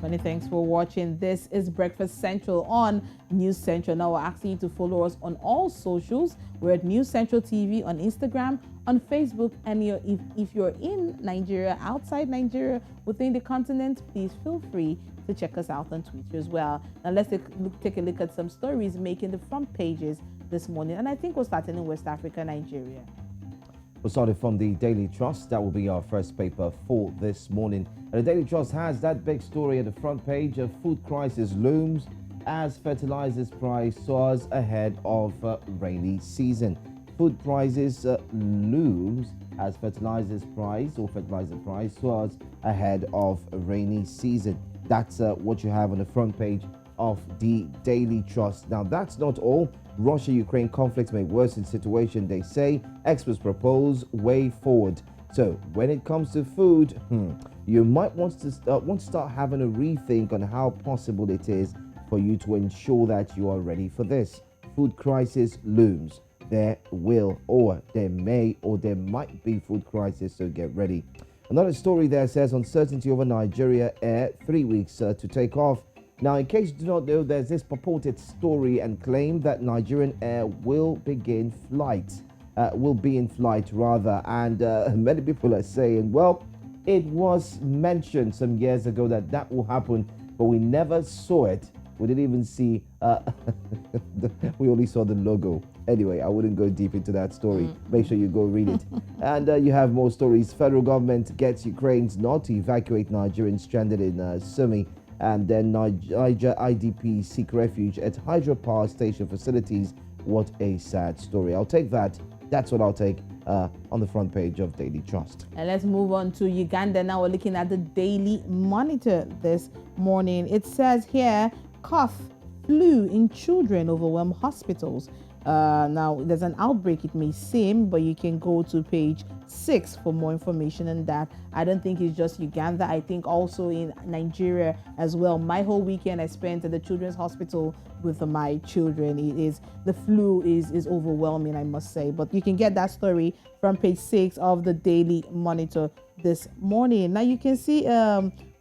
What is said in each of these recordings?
Many thanks for watching. This is Breakfast Central on News Central. Now we're asking you to follow us on all socials. We're at News Central TV on Instagram, on Facebook, and if you're in Nigeria, outside Nigeria, within the continent, please feel free to check us out on Twitter as well. Now let's take a look at some stories making the front pages this morning. And I think we're starting in West Africa, Nigeria. We're starting from the Daily Trust. That will be our first paper for this morning. And the Daily Trust has that big story at the front page of food crisis looms as fertilizers price soars ahead of rainy season. Food prices looms as fertilizer price soars ahead of rainy season. That's what you have on the front page of the Daily Trust. Now, that's not all. Russia-Ukraine conflict may worsen situation, they say. Experts propose way forward. So when it comes to food, you might want to start having a rethink on how possible it is for you to ensure that you are ready for this. Food crisis looms. There will, or there may, or there might be food crisis, so get ready. Another story there says uncertainty over Nigeria Air, 3 weeks to take off. Now, in case you do not know, there's this purported story and claim that Nigerian Air will be in flight, and many people are saying, well, it was mentioned some years ago that will happen, but we never saw it. We didn't even see, we only saw the logo. Anyway, I wouldn't go deep into that story. Make sure you go read it. And you have more stories. Federal government gets Ukrainians not to evacuate Nigerians stranded in Sumi. And then Niger IDP seek refuge at hydropower station facilities. What a sad story. I'll take that. That's what I'll take on the front page of Daily Trust. And let's move on to Uganda. Now we're looking at the Daily Monitor this morning. It says here, cough, flu in children overwhelm hospitals. Now, there's an outbreak, it may seem, but you can go to page 6 for more information on that. I don't think it's just Uganda. I think also in Nigeria as well. My whole weekend I spent at the children's hospital with my children. The flu is overwhelming, I must say. But you can get that story from page 6 of the Daily Monitor this morning. Now you can see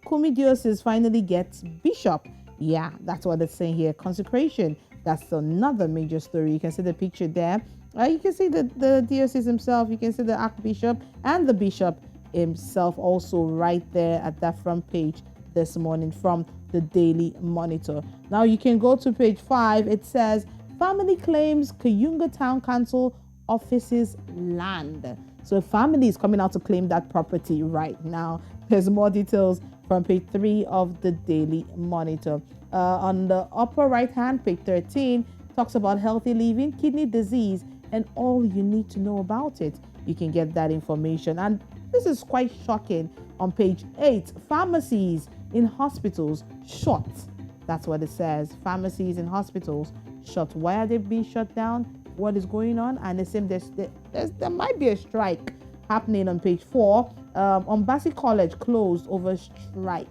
Kumi Diocese finally gets bishop. Yeah, that's what it's saying here. Consecration. That's another major story. You can see the picture there. You can see the diocese himself. You can see the archbishop and the bishop himself also right there at that front page this morning from the Daily Monitor. Now you can go to page 5. It says, family claims Kayunga Town Council offices land. So a family is coming out to claim that property right now. There's more details from page 3 of the Daily Monitor. On the upper right hand, page 13, talks about healthy living, kidney disease, and all you need to know about it. You can get that information. And this is quite shocking. On page 8, pharmacies in hospitals shut. That's what it says. Pharmacies in hospitals shut. Why are they being shut down? What is going on? And it seems there might be a strike happening on page 4. Umbasi College closed over strike.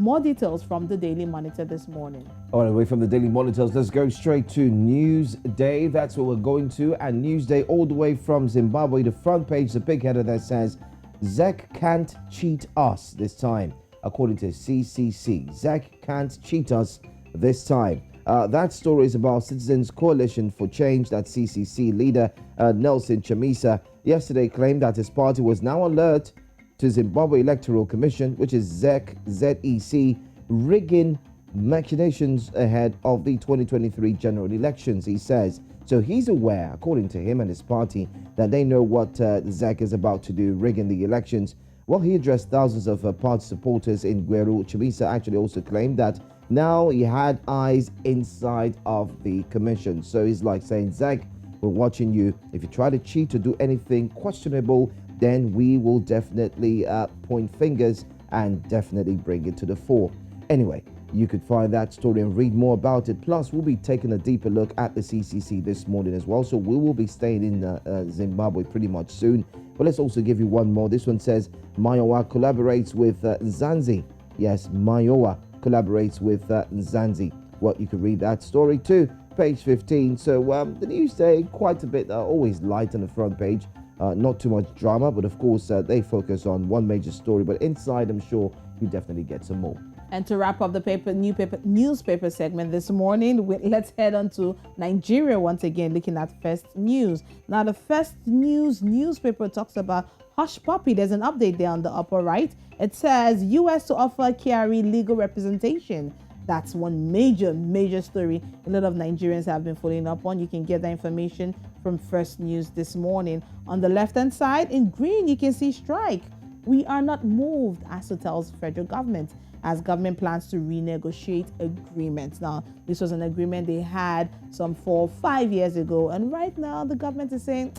More details from the Daily Monitor this morning. All right, away from the Daily Monitors, let's go straight to Newsday. That's what we're going to. And Newsday, all the way from Zimbabwe, the front page, the big header that says, ZEC can't cheat us this time. According to CCC, ZEC can't cheat us this time. That story is about Citizens Coalition for Change. That CCC leader, Nelson Chamisa, yesterday claimed that his party was now alert to Zimbabwe Electoral Commission, which is ZEC, rigging machinations ahead of the 2023 general elections, he says. So he's aware, according to him and his party, that they know what ZEC is about to do, rigging the elections. Well, he addressed thousands of party supporters in Gweru. Chamisa actually also claimed that now he had eyes inside of the commission. So he's like saying, ZEC, we're watching you. If you try to cheat or do anything questionable, then we will definitely point fingers and definitely bring it to the fore. Anyway, you could find that story and read more about it. Plus, we'll be taking a deeper look at the CCC this morning as well. So we will be staying in Zimbabwe pretty much soon. But let's also give you one more. This one says, Mayowa collaborates with Nzanzi. Yes, Mayowa collaborates with Nzanzi. Well, you can read that story too. Page 15. So the Newsday, quite a bit, always light on the front page. Not too much drama, but of course they focus on one major story. But inside, I'm sure you definitely get some more. And to wrap up the newspaper segment this morning, let's head on to Nigeria once again, looking at First News. Now, the First News newspaper talks about Hush Puppy. There's an update there on the upper right. It says U.S. to offer Kyari legal representation. That's one major story a lot of Nigerians have been following up on. You can get that information from First News this morning. On the left-hand side, in green, you can see strike. We are not moved, ASU tells federal government, as government plans to renegotiate agreements. Now, this was an agreement they had some 4 or 5 years ago, and right now the government is saying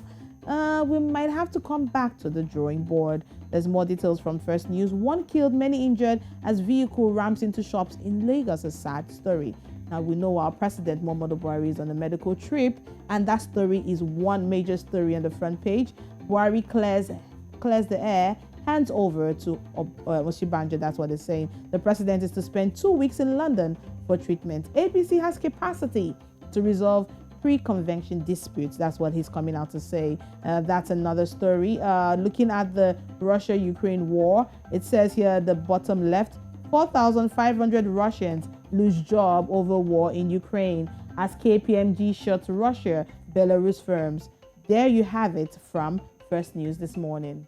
we might have to come back to the drawing board. There's more details from First News. 1 killed, many injured as vehicle rams into shops in Lagos. A sad story. Now, we know our president, Muhammadu Buhari, is on a medical trip, and that story is one major story on the front page. Buhari clears the air, hands over to Osinbajo. That's what they're saying. The president is to spend 2 weeks in London for treatment. APC has capacity to resolve pre-convention disputes. That's what he's coming out to say. That's another story. Looking at the Russia-Ukraine war, it says here at the bottom left, 4,500 Russians lose job over war in Ukraine as KPMG shuts Russia, Belarus firms. There you have it from First News this morning.